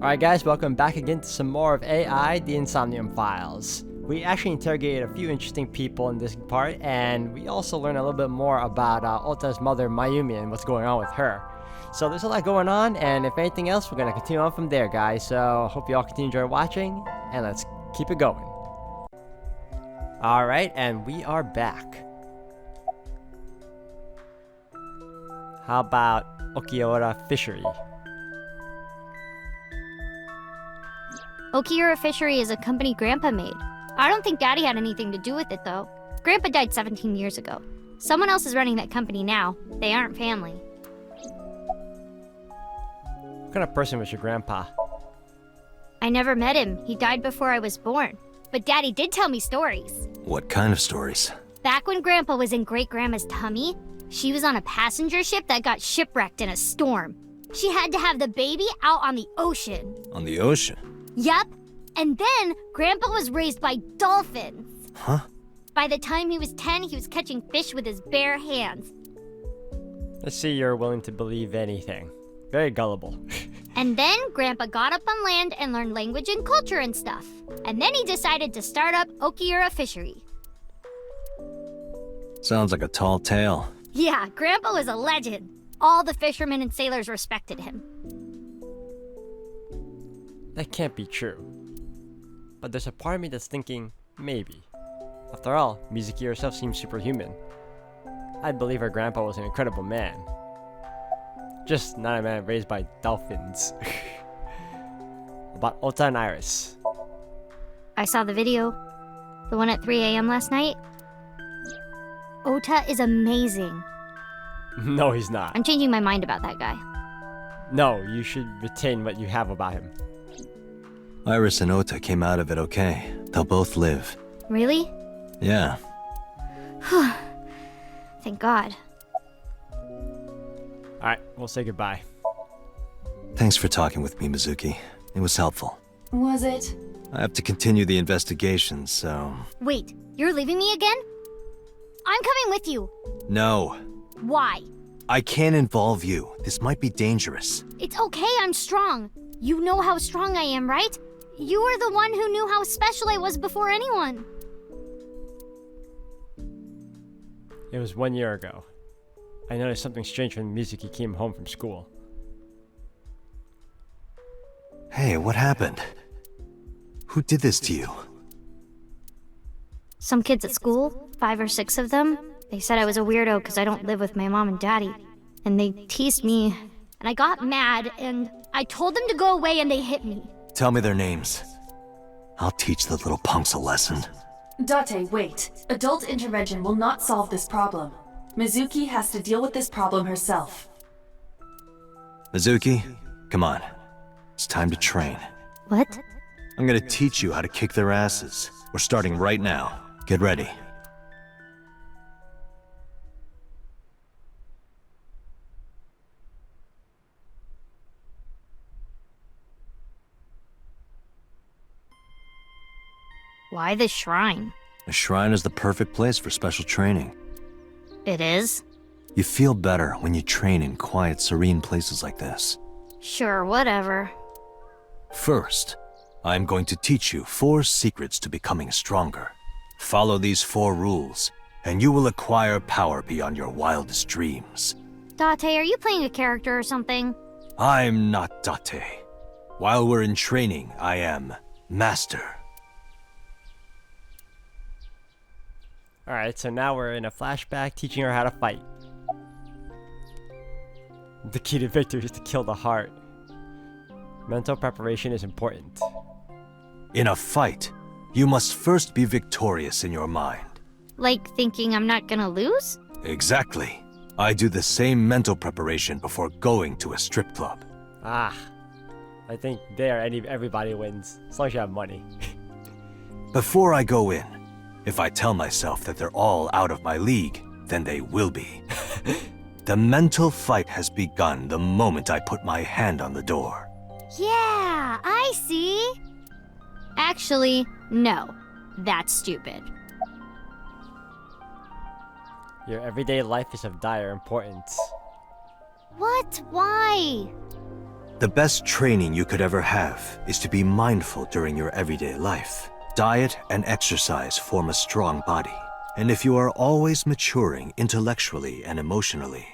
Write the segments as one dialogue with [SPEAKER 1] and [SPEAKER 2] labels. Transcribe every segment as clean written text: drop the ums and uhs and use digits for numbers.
[SPEAKER 1] Alright guys, welcome back again to some more of AI, the Somnium files. We actually interrogated a few interesting people in this part, and we also learned a little bit more about Ota's mother Mayumi and what's going on with her. So there's a lot going on, and if anything else, we're going to continue on from there, guys. So hope you all continue to enjoy watching, and let's keep it going. Alright, and we are back. How about Okiura Fishery?
[SPEAKER 2] Okiura Fishery is a company Grandpa made. I don't think Daddy had anything to do with it, though. Grandpa died 17 years ago. Someone else is running that company now. They aren't family.
[SPEAKER 1] What kind of person was your grandpa?
[SPEAKER 2] I never met him. He died before I was born. But Daddy did tell me stories.
[SPEAKER 3] What kind of stories?
[SPEAKER 2] Back when Grandpa was in Great-Grandma's tummy, she was on a passenger ship that got shipwrecked in a storm. She had to have the baby out on the ocean.
[SPEAKER 3] On the ocean?
[SPEAKER 2] Yup. And then, Grandpa was raised by dolphins.
[SPEAKER 3] Huh?
[SPEAKER 2] By the time he was 10, he was catching fish with his bare hands.
[SPEAKER 1] Let's see, you're willing to believe anything. Very gullible.
[SPEAKER 2] And then, Grandpa got up on land and learned language and culture and stuff. And then he decided to start up Okiura Fishery.
[SPEAKER 3] Sounds like a tall tale.
[SPEAKER 2] Yeah, Grandpa was a legend. All the fishermen and sailors respected him.
[SPEAKER 1] That can't be true. But there's a part of me that's thinking, maybe. After all, Mizuki herself seems superhuman. I believe her grandpa was an incredible man. Just not a man raised by dolphins. About Ota and Iris.
[SPEAKER 2] I saw the video. The one at 3 a.m. last night. Ota is amazing.
[SPEAKER 1] No, he's not.
[SPEAKER 2] I'm changing my mind about that guy.
[SPEAKER 1] No, you should retain what you have about him.
[SPEAKER 3] Iris and Ota came out of it okay. They'll both live.
[SPEAKER 2] Really?
[SPEAKER 3] Yeah.
[SPEAKER 2] Thank God.
[SPEAKER 1] Alright, we'll say goodbye.
[SPEAKER 3] Thanks for talking with me, Mizuki. It was helpful.
[SPEAKER 4] Was it?
[SPEAKER 3] I have to continue the investigation, so...
[SPEAKER 2] Wait, you're leaving me again? I'm coming with you.
[SPEAKER 3] No.
[SPEAKER 2] Why?
[SPEAKER 3] I can't involve you. This might be dangerous.
[SPEAKER 2] It's okay, I'm strong. You know how strong I am, right? You were the one who knew how special I was before anyone.
[SPEAKER 1] It was 1 year ago. I noticed something strange when Mizuki came home from school.
[SPEAKER 3] Hey, what happened? Who did this to you?
[SPEAKER 2] Some kids at school, 5 or 6 of them, they said I was a weirdo because I don't live with my mom and daddy. And they teased me, and I got mad, and I told them to go away and they hit me.
[SPEAKER 3] Tell me their names. I'll teach the little punks a lesson.
[SPEAKER 4] Date, wait. Adult intervention will not solve this problem. Mizuki has to deal with this problem herself.
[SPEAKER 3] Mizuki, come on. It's time to train.
[SPEAKER 2] What?
[SPEAKER 3] I'm gonna teach you how to kick their asses. We're starting right now. Get ready.
[SPEAKER 2] Why the shrine?
[SPEAKER 3] A shrine is the perfect place for special training.
[SPEAKER 2] It is?
[SPEAKER 3] You feel better when you train in quiet, serene places like this.
[SPEAKER 2] Sure, whatever.
[SPEAKER 3] First, I'm going to teach you 4 secrets to becoming stronger. Follow these 4 rules, and you will acquire power beyond your wildest dreams.
[SPEAKER 2] Date, are you playing a character or something?
[SPEAKER 3] I'm not Date. While we're in training, I am Master.
[SPEAKER 1] Alright, so now we're in a flashback teaching her how to fight. The key to victory is to kill the heart. Mental preparation is important.
[SPEAKER 3] In a fight, you must first be victorious in your mind.
[SPEAKER 2] Like thinking I'm not gonna lose?
[SPEAKER 3] Exactly. I do the same mental preparation before going to a strip club.
[SPEAKER 1] Ah, I think there everybody wins, as long as you have money.
[SPEAKER 3] Before I go in, if I tell myself that they're all out of my league, then they will be. The mental fight has begun the moment I put my hand on the door.
[SPEAKER 2] Yeah, I see. Actually, no. That's stupid.
[SPEAKER 1] Your everyday life is of dire importance.
[SPEAKER 2] What? Why?
[SPEAKER 3] The best training you could ever have is to be mindful during your everyday life. Diet and exercise form a strong body. And if you are always maturing intellectually and emotionally,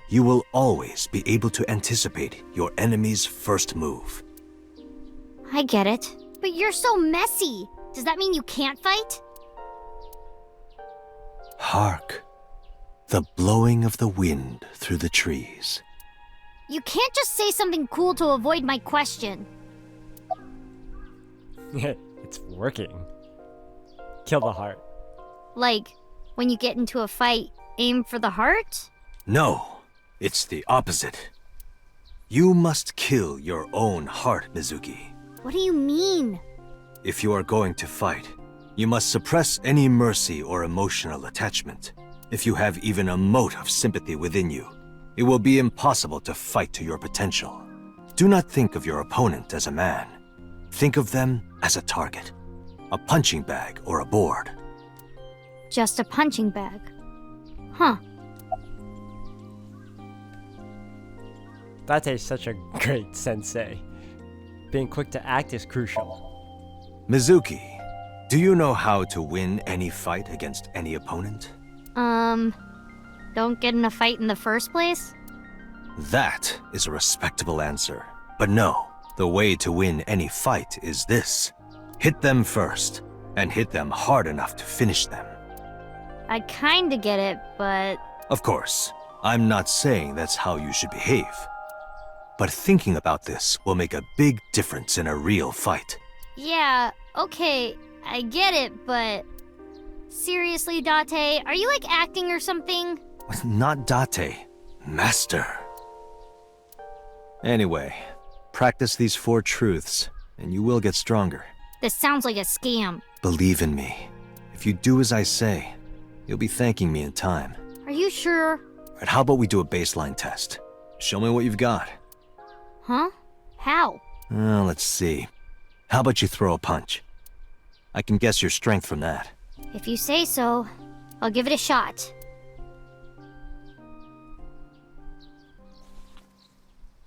[SPEAKER 3] you will always be able to anticipate your enemy's first move.
[SPEAKER 2] I get it. But you're so messy. Does that mean you can't fight?
[SPEAKER 3] Hark, the blowing of the wind through the trees.
[SPEAKER 2] You can't just say something cool to avoid my question.
[SPEAKER 1] It's working. Kill the heart.
[SPEAKER 2] Like, when you get into a fight, aim for the heart?
[SPEAKER 3] No, it's the opposite. You must kill your own heart, Mizuki.
[SPEAKER 2] What do you mean?
[SPEAKER 3] If you are going to fight, you must suppress any mercy or emotional attachment. If you have even a mote of sympathy within you, it will be impossible to fight to your potential. Do not think of your opponent as a man. Think of them as a target, a punching bag or a board.
[SPEAKER 2] Just a punching bag. Huh.
[SPEAKER 1] Date is such a great sensei. Being quick to act is crucial.
[SPEAKER 3] Mizuki, do you know how to win any fight against any opponent?
[SPEAKER 2] Don't get in a fight in the first place?
[SPEAKER 3] That is a respectable answer. But no, the way to win any fight is this. Hit them first, and hit them hard enough to finish them.
[SPEAKER 2] I kinda get it, but...
[SPEAKER 3] Of course, I'm not saying that's how you should behave. But thinking about this will make a big difference in a real fight.
[SPEAKER 2] Yeah, okay, I get it, but... Seriously, Date, are you like acting or something?
[SPEAKER 3] Not Date, Master. Anyway, practice these 4 truths, and you will get stronger.
[SPEAKER 2] This sounds like a scam.
[SPEAKER 3] Believe in me. If you do as I say, you'll be thanking me in time.
[SPEAKER 2] Are you sure?
[SPEAKER 3] Alright, how about we do a baseline test? Show me what you've got.
[SPEAKER 2] Huh? How?
[SPEAKER 3] Let's see. How about you throw a punch? I can guess your strength from that.
[SPEAKER 2] If you say so, I'll give it a shot.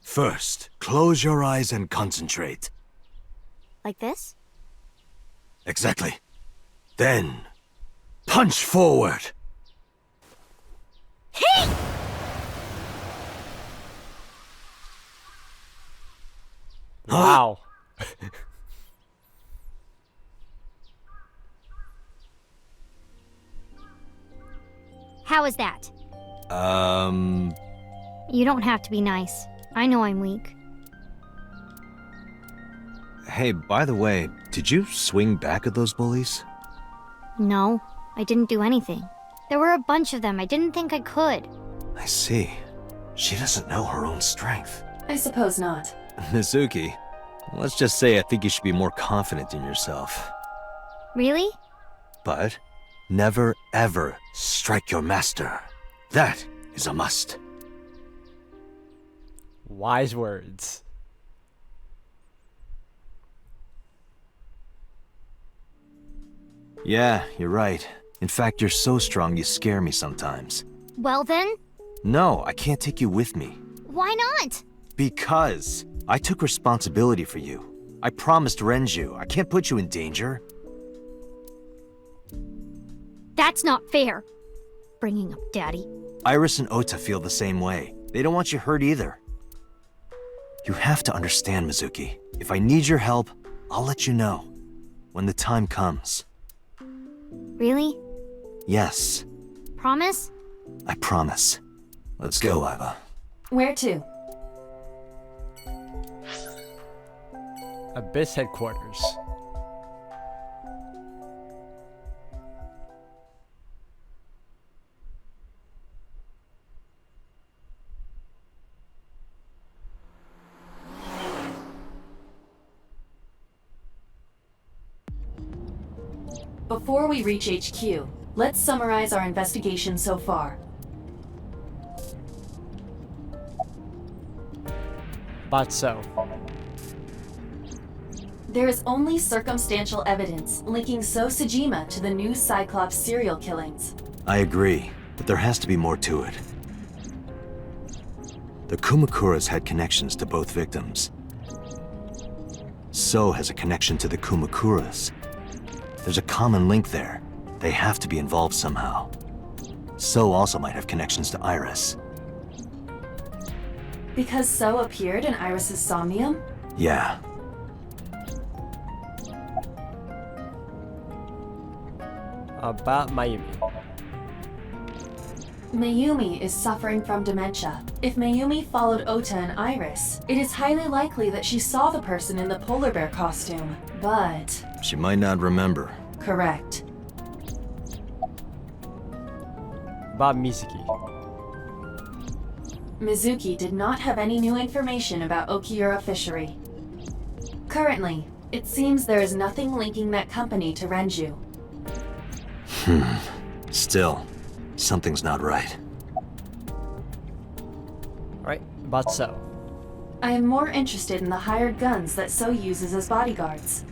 [SPEAKER 3] First, close your eyes and concentrate.
[SPEAKER 2] Like this?
[SPEAKER 3] Exactly. Then, punch forward!
[SPEAKER 2] Hey!
[SPEAKER 1] Wow.
[SPEAKER 2] How is that? You don't have to be nice. I know I'm weak.
[SPEAKER 3] Hey, by the way, did you swing back at those bullies?
[SPEAKER 2] No, I didn't do anything. There were a bunch of them. I didn't think I could.
[SPEAKER 3] I see. She doesn't know her own strength.
[SPEAKER 4] I suppose not.
[SPEAKER 3] Mizuki, let's just say I think you should be more confident in yourself.
[SPEAKER 2] Really?
[SPEAKER 3] But never ever strike your master. That is a must.
[SPEAKER 1] Wise words.
[SPEAKER 3] Yeah, you're right. In fact, you're so strong you scare me sometimes.
[SPEAKER 2] Well then,
[SPEAKER 3] No, I can't take you with me.
[SPEAKER 2] why not?
[SPEAKER 3] Because I took responsibility for you. I promised Renju. I can't put you in danger.
[SPEAKER 2] That's not fair. Bringing up Daddy.
[SPEAKER 3] Iris and Ota feel the same way. They don't want you hurt either. You have to understand, Mizuki. If I need your help, I'll let you know. When the time comes.
[SPEAKER 2] Really?
[SPEAKER 3] Yes,
[SPEAKER 2] Promise?
[SPEAKER 3] I promise. Let's go, Iva.
[SPEAKER 4] Where to?
[SPEAKER 1] Abyss headquarters.
[SPEAKER 4] Before we reach HQ, let's summarize our investigation so far.
[SPEAKER 1] But so.
[SPEAKER 4] There is only circumstantial evidence linking So Sejima to the new Cyclops serial killings.
[SPEAKER 3] I agree, but there has to be more to it. The Kumakuras had connections to both victims. So has a connection to the Kumakuras. There's a common link there. They have to be involved somehow. So also might have connections to Iris.
[SPEAKER 4] Because So appeared in Iris's Somnium?
[SPEAKER 3] Yeah.
[SPEAKER 1] About Mayumi.
[SPEAKER 4] Mayumi is suffering from dementia. If Mayumi followed Ota and Iris, it is highly likely that she saw the person in the polar bear costume. But...
[SPEAKER 3] She might not remember.
[SPEAKER 4] correct.
[SPEAKER 1] About Mizuki.
[SPEAKER 4] Mizuki did not have any new information about Okiura Fishery. Currently, it seems there is nothing linking that company to Renju.
[SPEAKER 3] Still, something's not right.
[SPEAKER 1] Alright, about So.
[SPEAKER 4] I am more interested in the hired guns that So uses as bodyguards.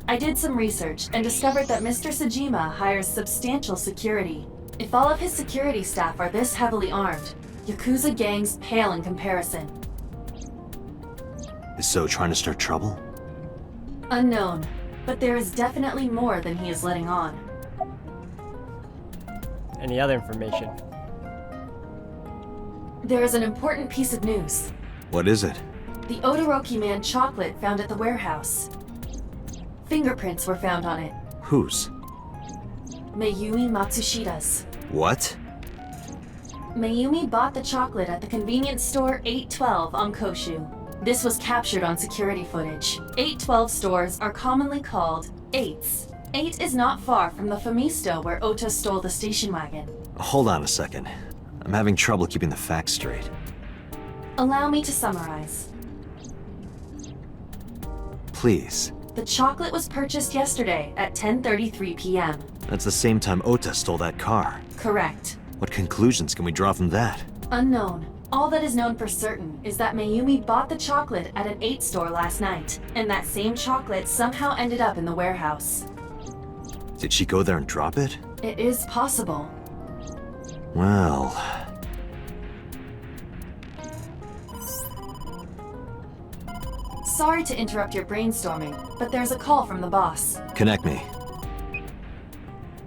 [SPEAKER 4] I did some research and discovered that Mr. Sajima hires substantial security. If all of his security staff are this heavily armed, Yakuza gangs pale in comparison.
[SPEAKER 3] Is So trying to start trouble?
[SPEAKER 4] Unknown, but there is definitely more than he is letting on.
[SPEAKER 1] Any other information?
[SPEAKER 4] There is an important piece of news.
[SPEAKER 3] What is it?
[SPEAKER 4] The Odoroki Man chocolate found at the warehouse. Fingerprints were found on it.
[SPEAKER 3] Whose?
[SPEAKER 4] Mayumi Matsushida's.
[SPEAKER 3] What?
[SPEAKER 4] Mayumi bought the chocolate at the convenience store 812 on Koshu. This was captured on security footage. 812 stores are commonly called 8s. 8 is not far from the Famisto where Ota stole the station wagon.
[SPEAKER 3] Hold on a second. I'm having trouble keeping the facts straight.
[SPEAKER 4] Allow me to summarize.
[SPEAKER 3] Please.
[SPEAKER 4] The chocolate was purchased yesterday at 10:33 p.m.
[SPEAKER 3] That's the same time Ota stole that car.
[SPEAKER 4] Correct.
[SPEAKER 3] What conclusions can we draw from that?
[SPEAKER 4] Unknown. All that is known for certain is that Mayumi bought the chocolate at an 8 store last night, and that same chocolate somehow ended up in the warehouse.
[SPEAKER 3] Did she go there and drop it?
[SPEAKER 4] It is possible.
[SPEAKER 3] Well...
[SPEAKER 4] Sorry to interrupt your brainstorming, but there's a call from the boss.
[SPEAKER 3] Connect me.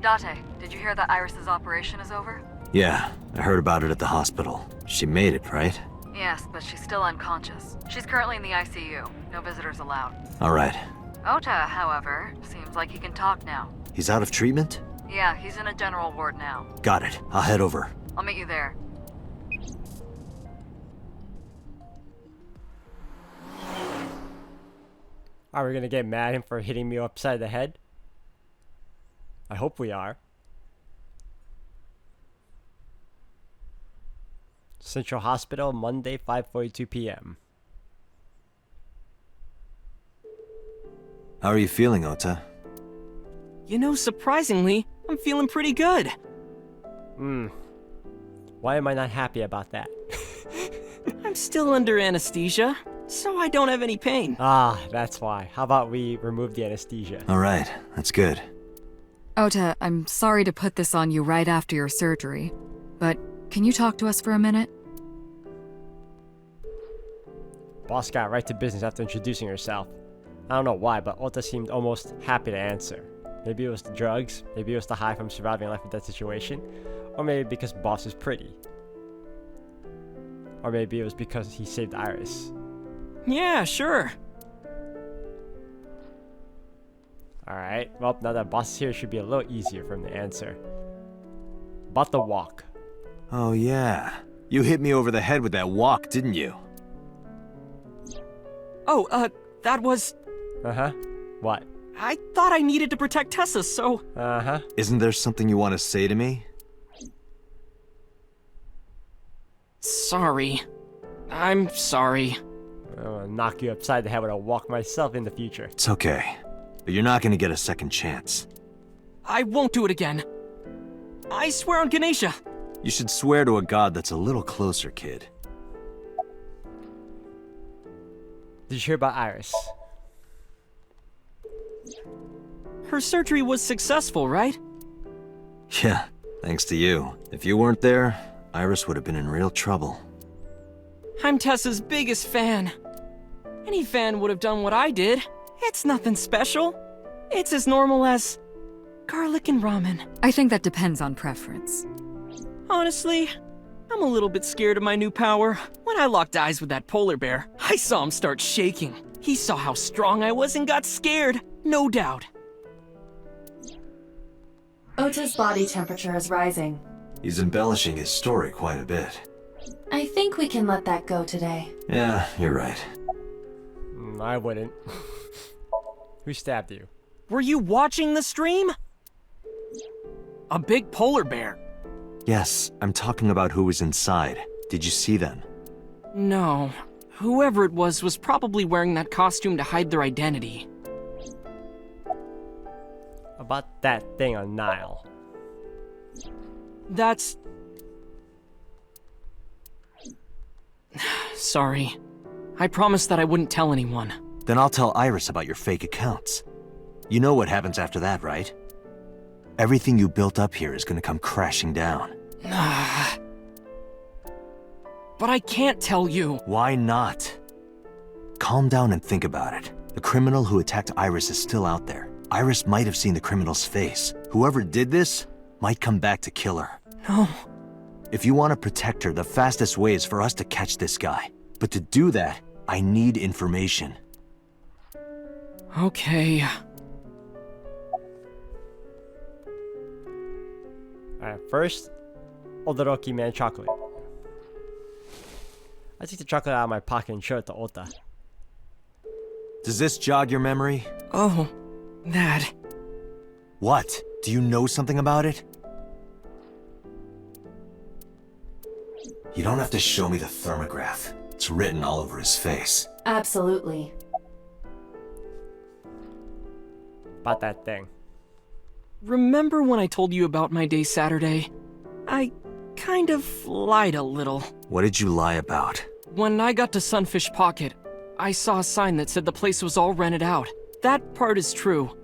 [SPEAKER 5] Date, did you hear that Iris's operation is over?
[SPEAKER 3] Yeah, I heard about it at the hospital. She made it, right?
[SPEAKER 5] Yes, but she's still unconscious. She's currently in the ICU. No visitors allowed.
[SPEAKER 3] Alright.
[SPEAKER 5] Ota, however, seems like he can talk now.
[SPEAKER 3] He's out of treatment?
[SPEAKER 5] Yeah, he's in a general ward now.
[SPEAKER 3] Got it. I'll head over.
[SPEAKER 5] I'll meet you there.
[SPEAKER 1] Are we gonna get mad at him for hitting me upside the head? I hope we are. Central Hospital, Monday, 5:42 p.m.
[SPEAKER 3] How are you feeling, Ota?
[SPEAKER 6] You know, surprisingly, I'm feeling pretty good.
[SPEAKER 1] Why am I not happy about that?
[SPEAKER 6] I'm still under anesthesia, so I don't have any pain.
[SPEAKER 1] Ah, that's why. How about we remove the anesthesia?
[SPEAKER 3] Alright, that's good.
[SPEAKER 7] Ota, I'm sorry to put this on you right after your surgery, but can you talk to us for a minute?
[SPEAKER 1] Boss got right to business after introducing herself. I don't know why, but Ota seemed almost happy to answer. Maybe it was the drugs, maybe it was the high from surviving life in that situation, or maybe because Boss is pretty. Or maybe it was because he saved Iris.
[SPEAKER 6] Yeah, sure.
[SPEAKER 1] Alright, well, now that Boss is here, it should be a little easier for him to answer. About the walk.
[SPEAKER 3] Oh yeah. You hit me over the head with that walk, didn't you?
[SPEAKER 6] Oh, that was...
[SPEAKER 1] Uh-huh. What?
[SPEAKER 6] I thought I needed to protect Tessa, so...
[SPEAKER 1] Uh-huh.
[SPEAKER 3] Isn't there something you want to say to me?
[SPEAKER 6] Sorry. I'm sorry.
[SPEAKER 1] I'm gonna knock you upside the head with a walk myself in the future.
[SPEAKER 3] It's okay. But you're not gonna get a second chance.
[SPEAKER 6] I won't do it again. I swear on Ganesha.
[SPEAKER 3] You should swear to a god that's a little closer, kid.
[SPEAKER 1] Did you hear about Iris?
[SPEAKER 6] Her surgery was successful, right?
[SPEAKER 3] Yeah, thanks to you. If you weren't there, Iris would have been in real trouble.
[SPEAKER 6] I'm Tessa's biggest fan. Any fan would have done what I did. It's nothing special. It's as normal as garlic and ramen.
[SPEAKER 7] I think that depends on preference.
[SPEAKER 6] Honestly, I'm a little bit scared of my new power. When I locked eyes with that polar bear, I saw him start shaking. He saw how strong I was and got scared, no doubt.
[SPEAKER 4] Ota's body temperature is rising.
[SPEAKER 3] He's embellishing his story quite a bit.
[SPEAKER 4] I think we can let that go today.
[SPEAKER 3] Yeah, you're right.
[SPEAKER 1] I wouldn't. Who stabbed you?
[SPEAKER 6] Were you watching the stream? A big polar bear.
[SPEAKER 3] Yes, I'm talking about who was inside. Did you see them?
[SPEAKER 6] No. Whoever it was probably wearing that costume to hide their identity.
[SPEAKER 1] About that thing on Nile.
[SPEAKER 6] That's... Sorry. I promised that I wouldn't tell anyone.
[SPEAKER 3] Then I'll tell Iris about your fake accounts. You know what happens after that, right? Everything you built up here is gonna come crashing down.
[SPEAKER 6] But I can't tell you.
[SPEAKER 3] Why not? Calm down and think about it. The criminal who attacked Iris is still out there. Iris might have seen the criminal's face. Whoever did this might come back to kill her.
[SPEAKER 6] No.
[SPEAKER 3] If you want to protect her, the fastest way is for us to catch this guy. But to do that, I need information.
[SPEAKER 6] Okay.
[SPEAKER 1] Alright, first, Odoroki Man chocolate. I took the chocolate out of my pocket and showed it to Ota.
[SPEAKER 3] Does this jog your memory?
[SPEAKER 6] Oh, that.
[SPEAKER 3] What? Do you know something about it? You don't have to show me the thermograph. It's written all over his face.
[SPEAKER 4] Absolutely.
[SPEAKER 1] About that thing.
[SPEAKER 6] Remember when I told you about my day Saturday? I kind of lied a little.
[SPEAKER 3] What did you lie about?
[SPEAKER 6] When I got to Sunfish Pocket, I saw a sign that said the place was all rented out. That part is true.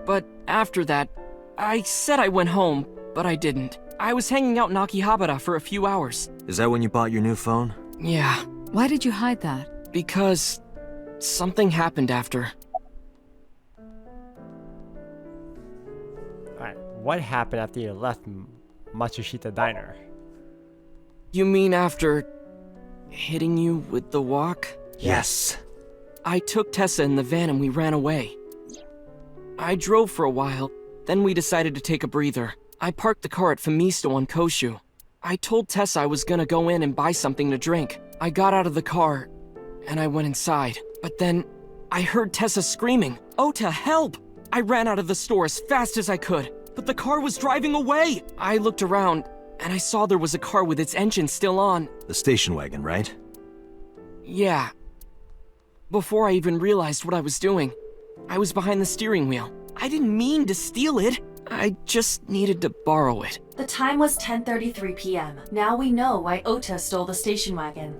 [SPEAKER 6] But after that, I said I went home, but I didn't. I was hanging out in Akihabara for a few hours.
[SPEAKER 3] Is that when you bought your new phone?
[SPEAKER 6] Yeah,
[SPEAKER 7] Why did you hide that?
[SPEAKER 6] because something happened after.
[SPEAKER 1] Alright, what happened after you left Matsushita Diner?
[SPEAKER 6] You mean after hitting you with the walk?
[SPEAKER 3] Yes.
[SPEAKER 6] I took Tessa in the van and we ran away. I drove for a while, then we decided to take a breather. I parked the car at Famisto on Koshu. I told Tessa I was gonna go in and buy something to drink. I got out of the car, and I went inside. But then, I heard Tessa screaming, "Ota, help!" I ran out of the store as fast as I could, but the car was driving away! I looked around, and I saw there was a car with its engine still on.
[SPEAKER 3] The station wagon, right?
[SPEAKER 6] Yeah. Before I even realized what I was doing, I was behind the steering wheel. I didn't mean to steal it. I just needed to borrow it.
[SPEAKER 4] The time was 10:33 p.m. Now we know why Ota stole the station wagon.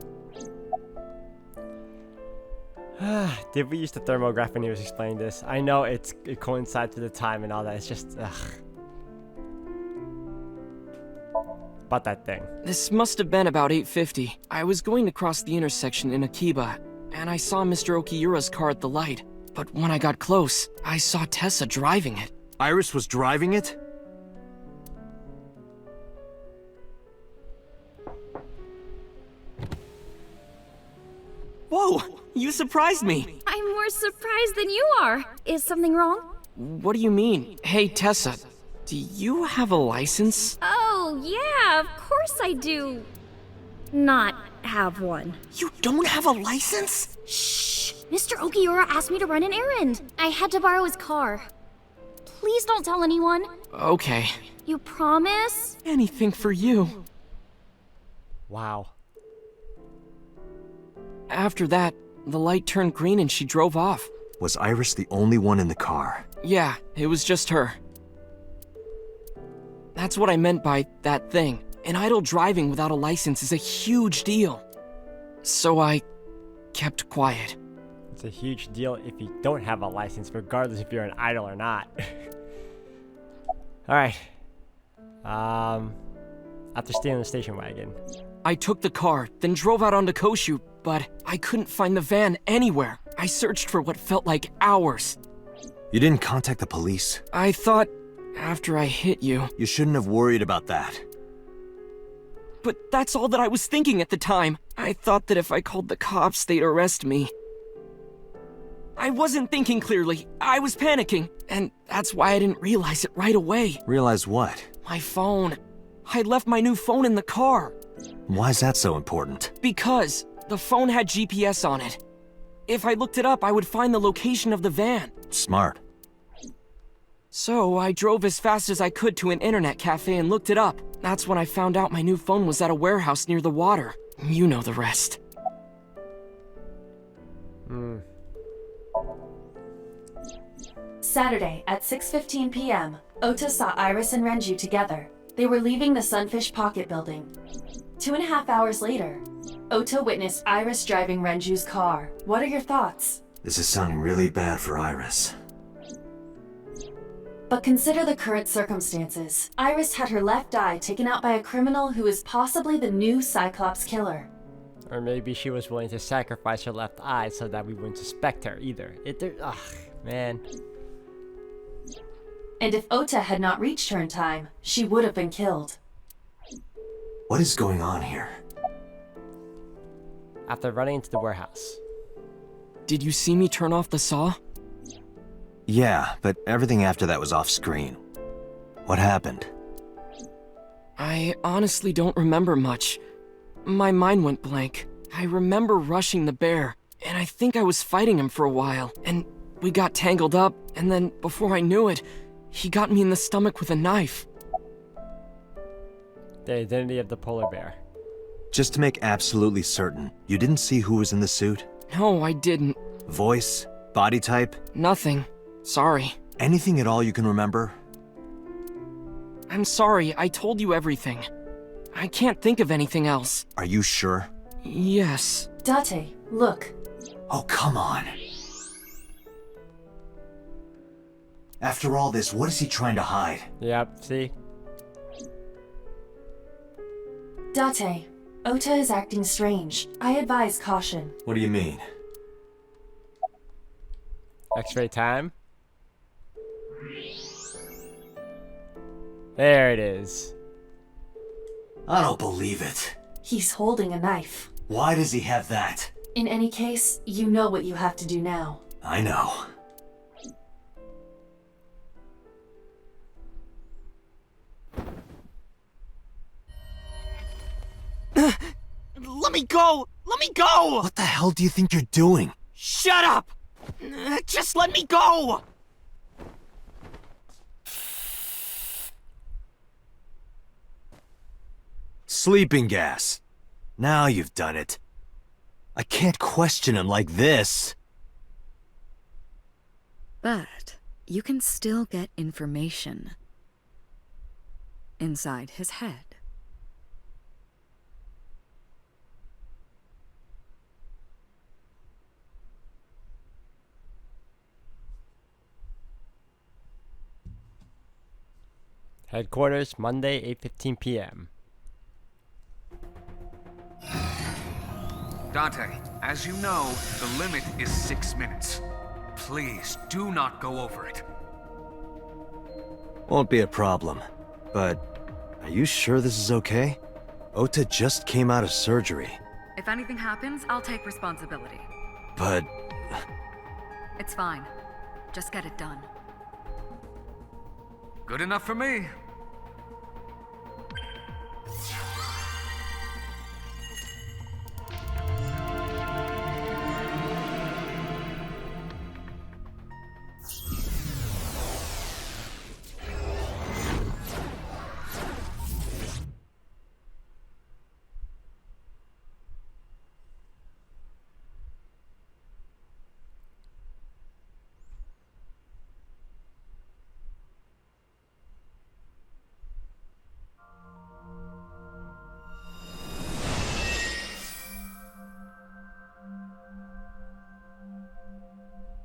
[SPEAKER 1] Did we use the thermograph when he was explaining this? I know it coincides with the time and all that. It's just, ugh. About that thing.
[SPEAKER 6] This must have been about 8:50. I was going to cross the intersection in Akiba, and I saw Mr. Okiura's car at the light. But when I got close, I saw Tessa driving it.
[SPEAKER 3] Iris was driving it?
[SPEAKER 6] Whoa! You surprised me!
[SPEAKER 2] I'm more surprised than you are. Is something wrong?
[SPEAKER 6] What do you mean? Hey, Tessa, do you have a license?
[SPEAKER 2] Oh, yeah, of course I do. Not have one.
[SPEAKER 6] You don't have a license?
[SPEAKER 2] Shh! Mr. Okiura asked me to run an errand. I had to borrow his car. Please don't tell anyone.
[SPEAKER 6] Okay.
[SPEAKER 2] You promise?
[SPEAKER 6] Anything for you.
[SPEAKER 1] Wow.
[SPEAKER 6] After that, the light turned green and she drove off.
[SPEAKER 3] Was Iris the only one in the car?
[SPEAKER 6] Yeah, it was just her. That's what I meant by that thing. An idle driving without a license is a huge deal. So I kept quiet.
[SPEAKER 1] It's a huge deal if you don't have a license, regardless if you're an idol or not. Alright. after stealing the station wagon.
[SPEAKER 6] I took the car, then drove out onto Koshu, but I couldn't find the van anywhere. I searched for what felt like hours.
[SPEAKER 3] You didn't contact the police?
[SPEAKER 6] I thought, after I hit you...
[SPEAKER 3] You shouldn't have worried about that.
[SPEAKER 6] But that's all that I was thinking at the time. I thought that if I called the cops, they'd arrest me. I wasn't thinking clearly. I was panicking, and that's why I didn't realize it right away.
[SPEAKER 3] Realize what?
[SPEAKER 6] My phone. I left my new phone in the car.
[SPEAKER 3] Why's that so important?
[SPEAKER 6] Because the phone had GPS on it. If I looked it up, I would find the location of the van.
[SPEAKER 3] Smart.
[SPEAKER 6] So I drove as fast as I could to an internet cafe and looked it up. That's when I found out my new phone was at a warehouse near the water. You know the rest.
[SPEAKER 4] Saturday at 6:15 p.m., Ota saw Iris and Renju together. They were leaving the Sunfish Pocket building. 2.5 hours later, Ota witnessed Iris driving Renju's car. What are your thoughts?
[SPEAKER 3] This is sounding really bad for Iris.
[SPEAKER 4] But consider the current circumstances. Iris had her left eye taken out by a criminal who is possibly the new Cyclops killer.
[SPEAKER 1] Or maybe she was willing to sacrifice her left eye so that we wouldn't suspect her either. Ugh, man.
[SPEAKER 4] And if Ota had not reached her in time, she would have been killed.
[SPEAKER 3] What is going on here?
[SPEAKER 1] After running into the warehouse.
[SPEAKER 6] Did you see me turn off the saw?
[SPEAKER 3] Yeah, but everything after that was off screen. What happened?
[SPEAKER 6] I honestly don't remember much. My mind went blank. I remember rushing the bear, and I think I was fighting him for a while, and we got tangled up, and then before I knew it, he got me in the stomach with a knife.
[SPEAKER 1] The identity of the polar bear.
[SPEAKER 3] Just to make absolutely certain, you didn't see who was in the suit?
[SPEAKER 6] No, I didn't.
[SPEAKER 3] Voice? Body type?
[SPEAKER 6] Nothing. Sorry.
[SPEAKER 3] Anything at all you can remember?
[SPEAKER 6] I'm sorry, I told you everything. I can't think of anything else.
[SPEAKER 3] Are you sure?
[SPEAKER 6] Yes.
[SPEAKER 4] Date, look.
[SPEAKER 3] Oh, come on. After all this, what is he trying to hide?
[SPEAKER 1] Yep, see?
[SPEAKER 4] Date, Ota is acting strange. I advise caution.
[SPEAKER 3] What do you mean?
[SPEAKER 1] X-ray time. There it is.
[SPEAKER 3] I don't believe it.
[SPEAKER 4] He's holding a knife.
[SPEAKER 3] Why does he have that?
[SPEAKER 4] In any case, you know what you have to do now.
[SPEAKER 3] I know.
[SPEAKER 6] Let me go! Let me go!
[SPEAKER 3] What the hell do you think you're doing?
[SPEAKER 6] Shut up! Just let me go!
[SPEAKER 3] Sleeping gas. Now you've done it. I can't question him like this.
[SPEAKER 7] But you can still get information inside his head.
[SPEAKER 1] Headquarters, Monday, 8:15 p.m.
[SPEAKER 8] Dante, as you know, the limit is 6 minutes. Please, do not go over it.
[SPEAKER 3] Won't be a problem. But, are you sure this is okay? Ota just came out of surgery.
[SPEAKER 7] If anything happens, I'll take responsibility.
[SPEAKER 3] But...
[SPEAKER 7] It's fine. Just get it done.
[SPEAKER 8] Good enough for me.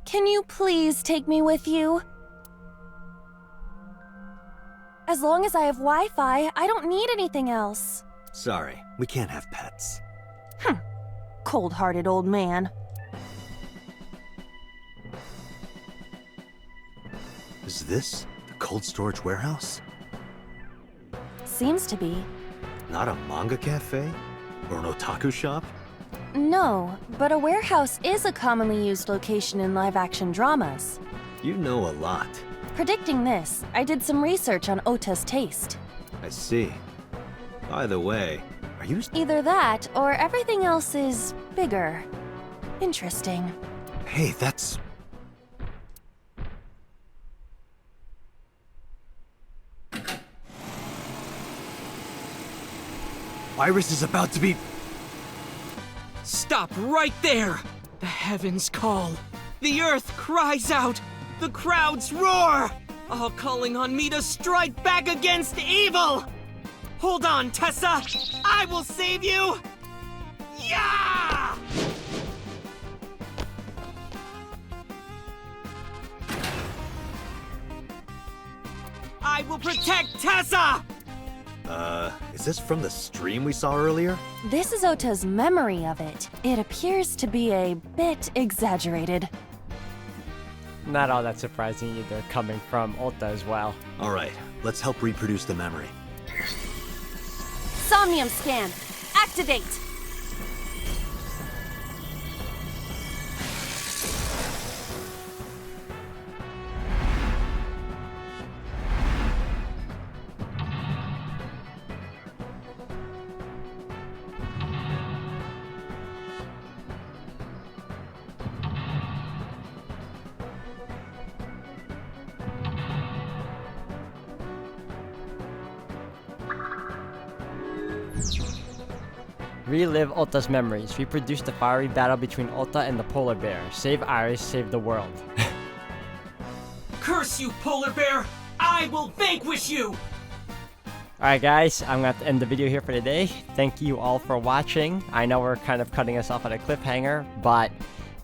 [SPEAKER 9] Can you please take me with you? As long as I have Wi-Fi, I don't need anything else.
[SPEAKER 3] Sorry, we can't have pets.
[SPEAKER 9] Cold-hearted old man.
[SPEAKER 3] Is this the cold storage warehouse?
[SPEAKER 9] Seems to be.
[SPEAKER 3] Not a manga cafe? Or an otaku shop?
[SPEAKER 9] No, but a warehouse is a commonly used location in live-action dramas.
[SPEAKER 3] You know a lot.
[SPEAKER 9] Predicting this, I did some research on Ota's taste.
[SPEAKER 3] I see. By the way, are you...
[SPEAKER 9] Either that, or everything else is bigger. Interesting.
[SPEAKER 3] Hey, that's... Iris is about to be...
[SPEAKER 6] Stop right there! The heavens call. The earth cries out. The crowds roar! All calling on me to strike back against evil! Hold on, Tessa! I will save you! Yeah! I will protect Tessa!
[SPEAKER 3] Is this from the stream we saw earlier?
[SPEAKER 9] This is Ota's memory of it. It appears to be a bit exaggerated.
[SPEAKER 1] Not all that surprising either, coming from Ota as well.
[SPEAKER 3] Alright, let's help reproduce the memory.
[SPEAKER 9] Somnium scan! Activate!
[SPEAKER 1] Relive Ota's memories. Reproduce the fiery battle between Ota and the polar bear. Save Iris, save the world.
[SPEAKER 6] Curse you, polar bear! I will vanquish you!
[SPEAKER 1] Alright guys, I'm going to end the video here for today. Thank you all for watching. I know we're kind of cutting us off at a cliffhanger, but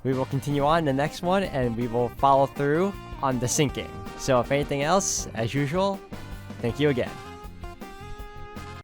[SPEAKER 1] we will continue on in the next one and we will follow through on the sinking. So if anything else, as usual, thank you again.